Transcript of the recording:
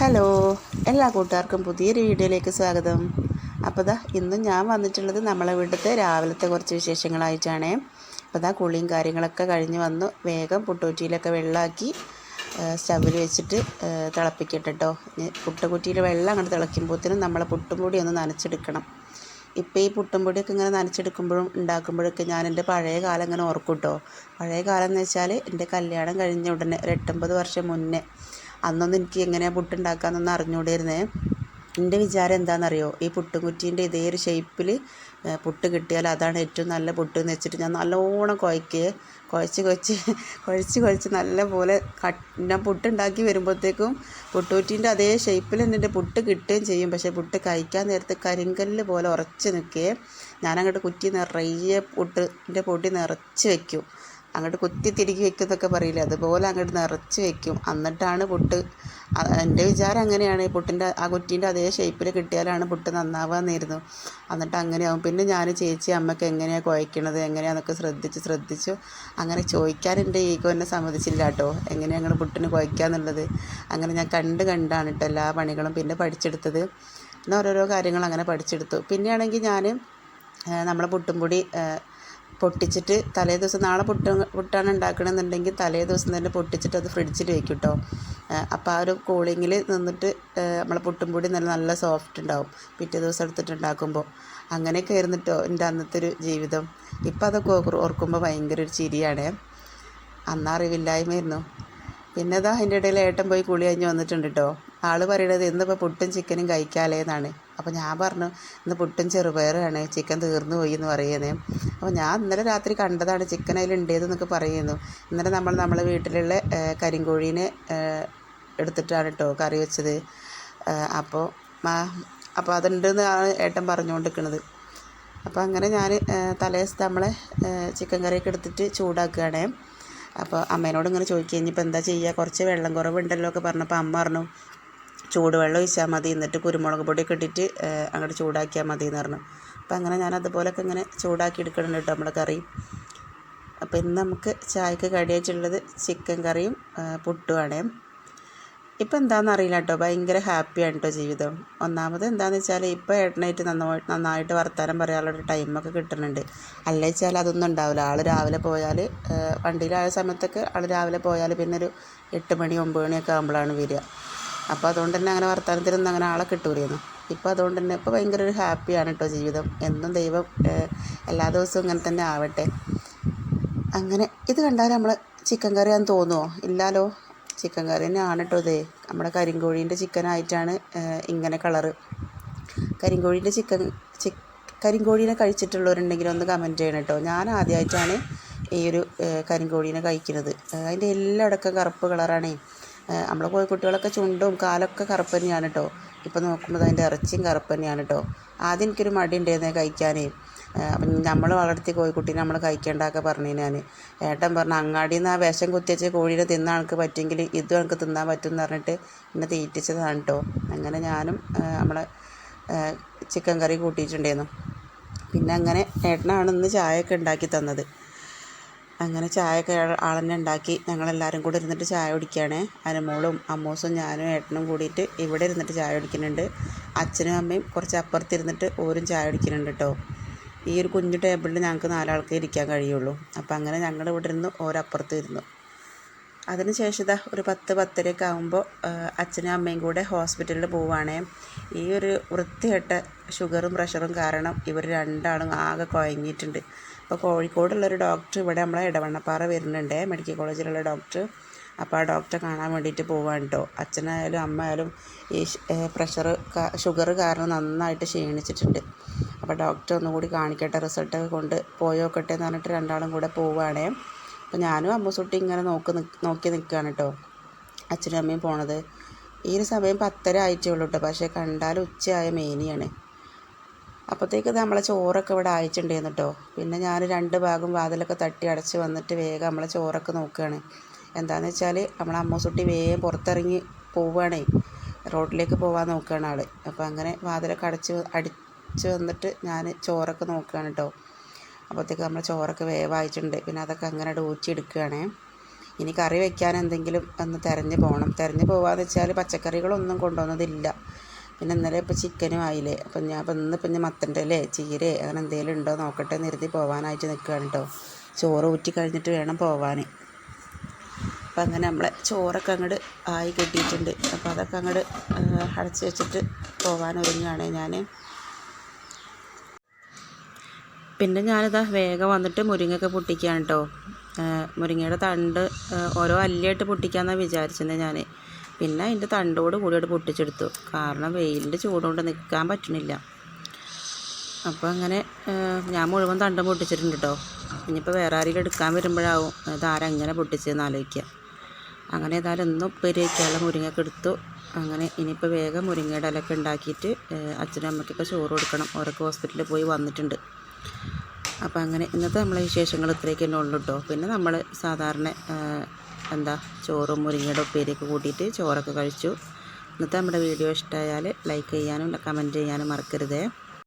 Hello, എല്ലാ കൂട്ടുകാർക്കും പുതിയൊരു വീഡിയോയിലേക്ക് സ്വാഗതം. അപ്പോൾ ഇന്നും ഞാൻ വന്നിട്ടുള്ളത് നമ്മളെ വീട്ടിലത്തെ രാവിലത്തെ കുറച്ച് വിശേഷങ്ങളായിട്ടാണ്. അപ്പോൾ കുളിയും കാര്യങ്ങളൊക്കെ കഴിഞ്ഞ് വന്നു. വേഗം പുട്ടുകുറ്റിയിലൊക്കെ വെള്ളമാക്കി സ്റ്റവിൽ വെച്ചിട്ട് തിളപ്പിക്കട്ടെ കേട്ടോ. പുട്ടുകുറ്റിയിൽ വെള്ളം അങ്ങോട്ട് തിളയ്ക്കുമ്പോഴത്തേനും നമ്മളെ പുട്ടും പൊടി ഒന്ന് നനച്ചെടുക്കണം. ഇപ്പോൾ ഈ പുട്ടും പൊടിയൊക്കെ ഇങ്ങനെ നനച്ചെടുക്കുമ്പോഴും ഉണ്ടാക്കുമ്പോഴൊക്കെ ഞാൻ എൻ്റെ പഴയ കാലം ഇങ്ങനെ ഓർക്കും കേട്ടോ. പഴയ കാലം എന്ന് വെച്ചാൽ എൻ്റെ കല്യാണം കഴിഞ്ഞ ഉടനെ ഒരു 8-9 വർഷം മുന്നേ. അന്നൊന്നും എനിക്ക് എങ്ങനെയാണ് പുട്ടുണ്ടാക്കാമെന്നൊന്നും അറിഞ്ഞുകൂടായിരുന്നേ. എൻ്റെ വിചാരം എന്താണെന്നറിയോ, ഈ പുട്ടും കുറ്റീൻ്റെ ഇതേ ഒരു ഷേപ്പിൽ പുട്ട് കിട്ടിയാൽ അതാണ് ഏറ്റവും നല്ല പുട്ട് എന്ന് വെച്ചിട്ട് ഞാൻ നല്ലോണം കുഴച്ച് നല്ല പോലെ ഞാൻ പുട്ടുണ്ടാക്കി വരുമ്പോഴത്തേക്കും പുട്ടുകുറ്റീൻ്റെ അതേ ഷേപ്പിൽ തന്നെ എൻ്റെ പുട്ട് കിട്ടുകയും ചെയ്യും. പക്ഷേ പുട്ട് കഴിക്കാൻ നേരത്ത് കരിങ്കല്ല് പോലെ ഉറച്ച് നിൽക്കുകയെ. ഞാനങ്ങോട്ട് കുറ്റി നിറയെ പുട്ടിൻ്റെ പൊടി നിറച്ച് വയ്ക്കും. അങ്ങോട്ട് കുത്തി തിരികെ വെക്കുന്നൊക്കെ പറയില്ലേ, അതുപോലെ അങ്ങോട്ട് നിറച്ച് വെക്കും. എന്നിട്ടാണ് പുട്ട്. എൻ്റെ വിചാരം അങ്ങനെയാണ്, പുട്ടിൻ്റെ ആ കുറ്റീൻ്റെ അതേ ഷേപ്പിൽ കിട്ടിയാലാണ് പുട്ട് നന്നാവാമെന്നായിരുന്നു. എന്നിട്ട് അങ്ങനെയാവും. പിന്നെ ഞാൻ ചേച്ചി അമ്മയ്ക്ക് എങ്ങനെയാണ് കുഴയ്ക്കണത് എങ്ങനെയാണെന്നൊക്കെ ശ്രദ്ധിച്ചു. അങ്ങനെ ചോദിക്കാൻ എൻ്റെ ഈഗോ എന്നെ സമ്മതിച്ചില്ല കേട്ടോ, എങ്ങനെയാണ് ഞങ്ങൾ പുട്ടിന് കുഴയ്ക്കാന്നുള്ളത്. അങ്ങനെ ഞാൻ കണ്ടാണ് കേട്ടോ എല്ലാ പണികളും പിന്നെ പഠിച്ചെടുത്തത്. പിന്നെ ഓരോരോ കാര്യങ്ങൾ അങ്ങനെ പഠിച്ചെടുത്തു. പിന്നെയാണെങ്കിൽ ഞാൻ നമ്മളെ പുട്ടും പൊടി പൊട്ടിച്ചിട്ട് തലേ ദിവസം നാളെ പുട്ടാണ് ഉണ്ടാക്കണമെന്നുണ്ടെങ്കിൽ തലേ ദിവസം തന്നെ പൊട്ടിച്ചിട്ട് അത് ഫ്രിഡ്ജിൽ വയ്ക്കും കേട്ടോ. അപ്പോൾ ആ ഒരു കൂളിങ്ങിൽ നിന്നിട്ട് നമ്മളെ പുട്ടും പൊടി നല്ല സോഫ്റ്റ് ഉണ്ടാവും പിറ്റേ ദിവസം എടുത്തിട്ട് ഉണ്ടാക്കുമ്പോൾ. അങ്ങനെയൊക്കെ ആയിരുന്നു കേട്ടോ എൻ്റെ അന്നത്തെ ഒരു ജീവിതം. ഇപ്പം അതൊക്കെ ഓർക്കുമ്പോൾ ഭയങ്കര ഒരു ചിരിയാണ്. അന്നറിവില്ലായ്മയായിരുന്നു. പിന്നെ അതിൻ്റെ ഇടയിൽ ഏട്ടൻ പോയി കുളി കഴിഞ്ഞ് വന്നിട്ടുണ്ട് കേട്ടോ. ആൾ പറയണത് ഇന്നിപ്പോൾ പുട്ടും ചിക്കനും കഴിക്കാമല്ലേന്നാണ്. അപ്പോൾ ഞാൻ പറഞ്ഞു ഇന്ന് പുട്ടും ചെറുപയറാണ്, ചിക്കൻ തീർന്നു പോയി എന്ന് പറയുന്നേ. അപ്പോൾ ഞാൻ ഇന്നലെ രാത്രി കണ്ടതാണ് ചിക്കൻ അതിലുണ്ടേതെന്നൊക്കെ പറയുന്നു. ഇന്നലെ നമ്മളെ വീട്ടിലുള്ള കരിങ്കോഴീനെ എടുത്തിട്ടാണ് കേട്ടോ കറി വെച്ചത്. അപ്പോൾ അതുണ്ടെന്ന് ഏട്ടൻ പറഞ്ഞുകൊണ്ടിരിക്കുന്നത്. അപ്പോൾ അങ്ങനെ ഞാൻ തലേദിവസത്തെ നമ്മളെ ചിക്കൻ കറിയൊക്കെ എടുത്തിട്ട് ചൂടാക്കുകയാണേ. അപ്പോൾ അമ്മേനോട് ഇങ്ങനെ ചോദിക്കുക ഇനിയിപ്പോൾ എന്താ ചെയ്യുക, കുറച്ച് വെള്ളം കുറവുണ്ടല്ലോ ഒക്കെ പറഞ്ഞപ്പോൾ അമ്മ പറഞ്ഞു ചൂടുവെള്ളം ഒഴിച്ചാൽ മതി, എന്നിട്ട് കുരുമുളക് പൊടിയൊക്കെ ഇട്ടിട്ട് അങ്ങോട്ട് ചൂടാക്കിയാൽ മതി എന്ന് പറഞ്ഞു. അപ്പോൾ അങ്ങനെ ഞാൻ അതുപോലൊക്കെ ഇങ്ങനെ ചൂടാക്കി എടുക്കണുണ്ട് കേട്ടോ നമ്മുടെ കറി. അപ്പോൾ ഇന്ന് നമുക്ക് ചായക്ക് കടിയായിട്ടുള്ളത് ചിക്കൻ കറിയും പുട്ടുമാണേ. ഇപ്പം എന്താണെന്ന് അറിയില്ല കേട്ടോ, ഭയങ്കര ഹാപ്പിയാണ് കേട്ടോ ജീവിതം. ഒന്നാമത് എന്താണെന്ന് വെച്ചാൽ ഇപ്പോൾ ഏട്ടനായിട്ട് നന്നായിട്ട് വർത്തമാനം പറയാനുള്ളൊരു ടൈമൊക്കെ കിട്ടുന്നുണ്ട്. അല്ല വെച്ചാൽ അതൊന്നും ഉണ്ടാവില്ല. ആൾ രാവിലെ പോയാൽ വണ്ടിയിലായ സമയത്തൊക്കെ ആൾ രാവിലെ പോയാൽ പിന്നെ ഒരു 8 മണി 9 മണിയൊക്കെ ആകുമ്പോഴാണ് വരിക. അപ്പോൾ അതുകൊണ്ട് തന്നെ അങ്ങനെ വർത്തമാനത്തിനൊന്നും അങ്ങനെ ആളെ കിട്ടൂലായിരുന്നു. ഇപ്പോൾ അതുകൊണ്ട് തന്നെ ഇപ്പോൾ ഭയങ്കര ഒരു ഹാപ്പിയാണ് കേട്ടോ ജീവിതം. എന്നും ദൈവം എല്ലാ ദിവസവും ഇങ്ങനെ തന്നെ ആവട്ടെ. അങ്ങനെ ഇത് കണ്ടാൽ നമ്മൾ ചിക്കൻ കറിയാന്ന് തോന്നുമോ? ഇല്ലല്ലോ, ചിക്കൻ കറി തന്നെയാണ് കേട്ടോ. ഇതേ നമ്മുടെ കരിങ്കോഴീൻ്റെ ചിക്കനായിട്ടാണ് ഇങ്ങനെ കളറ്. കരിങ്കോഴീനെ കഴിച്ചിട്ടുള്ളവരുണ്ടെങ്കിൽ ഒന്ന് കമൻറ്റ് ചെയ്യണം കേട്ടോ. ഞാൻ ആദ്യമായിട്ടാണ് ഈ ഒരു കരിങ്കോഴീനെ കഴിക്കുന്നത്. അതിൻ്റെ എല്ലായിടക്കും കറുപ്പ് കളറാണേ. നമ്മളെ കോഴിക്കുട്ടികളൊക്കെ ചുണ്ടും കാലൊക്കെ കറുപ്പ് തന്നെയാണ് കേട്ടോ. ഇപ്പോൾ നോക്കുമ്പോൾ അതിൻ്റെ ഇറച്ചിയും കറുപ്പ് തന്നെയാണ് കേട്ടോ. ആദ്യം എനിക്കൊരു മടി ഉണ്ടായിരുന്നേ കഴിക്കാനേ. അപ്പം നമ്മൾ വളർത്തിയ കോഴിക്കുട്ടീനെ നമ്മൾ കഴിക്കേണ്ടതൊക്കെ പറഞ്ഞു. ഞാൻ ഏട്ടൻ പറഞ്ഞു അങ്ങാടിയിൽ നിന്ന് ആ വിഷം കുത്തിവെച്ച കോഴീനെ തിന്നാൻ എനിക്ക് പറ്റുമെങ്കിൽ ഇതും എനിക്ക് തിന്നാൻ പറ്റും എന്ന് പറഞ്ഞിട്ട് എന്നെ തീറ്റിച്ചതാണ് കേട്ടോ. അങ്ങനെ ഞാനും നമ്മളെ ചിക്കൻ കറി കൂട്ടിയിട്ടുണ്ടായിരുന്നു. പിന്നെ അങ്ങനെ ഏട്ടനാണ് ഇന്ന് ചായയൊക്കെ ഉണ്ടാക്കി തന്നത്. അങ്ങനെ ചായയൊക്കെ ആളെന്നെ ഉണ്ടാക്കി ഞങ്ങളെല്ലാവരും കൂടി ഇരുന്നിട്ട് ചായ കുടിക്കുകയാണ്. അനുമോളും അമ്മൂസും ഞാനും ഏട്ടനും കൂടിയിട്ട് ഇവിടെ ഇരുന്നിട്ട് ചായ കുടിക്കുന്നുണ്ട്. അച്ഛനും അമ്മയും കുറച്ച് അപ്പുറത്തിരുന്നിട്ട് ഓരും ചായ കുടിക്കുന്നുണ്ട് കേട്ടോ. ഈ ഒരു കുഞ്ഞു ടേബിളിൽ ഞങ്ങൾക്ക് 4 ആൾക്ക് ഇരിക്കാൻ കഴിയുള്ളൂ. അപ്പം അങ്ങനെ ഞങ്ങൾ ഇവിടെ ഇരുന്ന് ഓരപ്പുറത്ത് ഇരുന്നു. അതിന് ശേഷം ഒരു 10-10:30 ആകുമ്പോൾ അച്ഛനും അമ്മയും കൂടെ ഹോസ്പിറ്റലിൽ പോവുകയാണേ. ഈ ഒരു വൃത്തികെട്ട ഷുഗറും പ്രഷറും കാരണം ഇവർ രണ്ടാളും ആകെ കുഴങ്ങിയിട്ടുണ്ട്. അപ്പോൾ കോഴിക്കോടുള്ളൊരു ഡോക്ടർ ഇവിടെ നമ്മളെ ഇടവണ്ണപ്പാറ വരുന്നുണ്ട്, മെഡിക്കൽ കോളേജിലുള്ള ഡോക്ടർ. അപ്പോൾ ആ ഡോക്ടറെ കാണാൻ വേണ്ടിയിട്ട് പോവാണ് കേട്ടോ. അച്ഛനായാലും അമ്മ ആയാലും ഈ ഷുഗർ കാരണം നന്നായിട്ട് ക്ഷീണിച്ചിട്ടുണ്ട്. അപ്പോൾ ഡോക്ടർ ഒന്നുകൂടി കാണിക്കട്ടെ, റിസൾട്ടൊക്കെ കൊണ്ട് പോയോക്കട്ടെ എന്ന് പറഞ്ഞിട്ട് രണ്ടാളും കൂടെ പോവുകയാണേ. അപ്പോൾ ഞാനും അമ്മൂസുട്ടി ഇങ്ങനെ നോക്കി നിൽക്കുകയാണ് കേട്ടോ, അച്ഛനും അമ്മയും പോണത്. ഈ ഒരു സമയം 10:30 ആയിട്ടേ ഉള്ളൂ കേട്ടോ. പക്ഷേ കണ്ടാൽ ഉച്ചയായ മേനിയാണ്. അപ്പോഴത്തേക്ക് നമ്മളെ ചോറൊക്കെ ഇവിടെ അയച്ചിട്ടുണ്ടായിരുന്നു കേട്ടോ. പിന്നെ ഞാൻ 2 ഭാഗം വാതിലൊക്കെ തട്ടി അടച്ച് വന്നിട്ട് വേഗം നമ്മളെ ചോറൊക്കെ നോക്കുകയാണ്. എന്താണെന്ന് വെച്ചാൽ നമ്മളെ അമ്മൂസുട്ടി വേഗം പുറത്തിറങ്ങി പോവുകയാണേ, റോഡിലേക്ക് പോകാൻ നോക്കുകയാണ് ആൾ. അപ്പോൾ അങ്ങനെ വാതിലൊക്കെ അടിച്ച് വന്നിട്ട് ഞാൻ ചോറൊക്കെ നോക്കുകയാണ് കേട്ടോ. അപ്പോഴത്തേക്ക് നമ്മൾ ചോറൊക്കെ വേവായിട്ടുണ്ട്. പിന്നെ അതൊക്കെ അങ്ങനെ ഊറ്റിയെടുക്കുകയാണ്. ഇനി കറി വെക്കാൻ എന്തെങ്കിലും ഒന്ന് തിരഞ്ഞ് പോകണം. തിരഞ്ഞ് പോകാമെന്ന് വെച്ചാൽ പച്ചക്കറികളൊന്നും കൊണ്ടുവന്നതില്ല. പിന്നെ ഇന്നലെ ഇപ്പോൾ ചിക്കനും ആയില്ലേ. അപ്പം ഇന്നിപ്പം ഞാൻ മത്തൻ്റെ അല്ലേ ചീരേ അങ്ങനെ എന്തെങ്കിലും ഉണ്ടോ നോക്കട്ടെ നിർത്തി പോകാനായിട്ട് നിൽക്കുകയാണ് കേട്ടോ. ചോറ് ഊറ്റി കഴിഞ്ഞിട്ട് വേണം പോവാൻ. അപ്പം അങ്ങനെ നമ്മളെ ചോറൊക്കെ അങ്ങോട്ട് ആയി കിട്ടിയിട്ടുണ്ട്. അപ്പോൾ അതൊക്കെ അങ്ങോട്ട് അടച്ച് വെച്ചിട്ട് പോകാൻ ഒരുങ്ങുകയാണ് ഞാൻ. പിന്നെ ഞാനിതാ വേഗം വന്നിട്ട് മുരിങ്ങയൊക്കെ പൊട്ടിക്കുകയാണ് കേട്ടോ. മുരിങ്ങയുടെ തണ്ട് ഓരോ അല്ലിയായിട്ട് പൊട്ടിക്കാമെന്നാണ് വിചാരിച്ചത് ഞാൻ. പിന്നെ അതിൻ്റെ തണ്ടോട് കൂടിയിട്ട് പൊട്ടിച്ചെടുത്തു. കാരണം വെയിലിൻ്റെ ചൂടുകൊണ്ട് നിൽക്കാൻ പറ്റണില്ല. അപ്പോൾ അങ്ങനെ ഞാൻ മുഴുവൻ തണ്ടും പൊട്ടിച്ചിട്ടുണ്ട് കേട്ടോ. ഇനിയിപ്പോൾ വേറെ ആരെങ്കിലും എടുക്കാൻ വരുമ്പോഴാവും ഇതാരെങ്ങനെ പൊട്ടിച്ചതെന്ന് ആലോചിക്കുക. അങ്ങനെ ഏതായാലും ഒന്നും ഉപ്പേരി വയ്ക്കാനുള്ള മുരിങ്ങയൊക്കെ എടുത്തു. അങ്ങനെ ഇനിയിപ്പോൾ വേഗം മുരിങ്ങയുടെ ഇലയൊക്കെ ഉണ്ടാക്കിയിട്ട് അച്ഛനും അമ്മയ്ക്കൊക്കെ ചോറ് കൊടുക്കണം. ഓരൊക്കെ ഹോസ്പിറ്റലിൽ പോയി വന്നിട്ടുണ്ട്. അപ്പോൾ അങ്ങനെ ഇന്നത്തെ നമ്മളെ വിശേഷങ്ങൾ ഇത്രയൊക്കെ തന്നെ ഉള്ളൂ കേട്ടോ. പിന്നെ നമ്മൾ സാധാരണ ചോറും മുരിങ്ങയുടെ ഉപ്പേരിയൊക്കെ കൂട്ടിയിട്ട് ചോറൊക്കെ കഴിച്ചു. ഇന്നത്തെ നമ്മുടെ വീഡിയോ ഇഷ്ടമായാൽ ലൈക്ക് ചെയ്യാനും കമൻറ്റ് ചെയ്യാനും മറക്കരുതേ.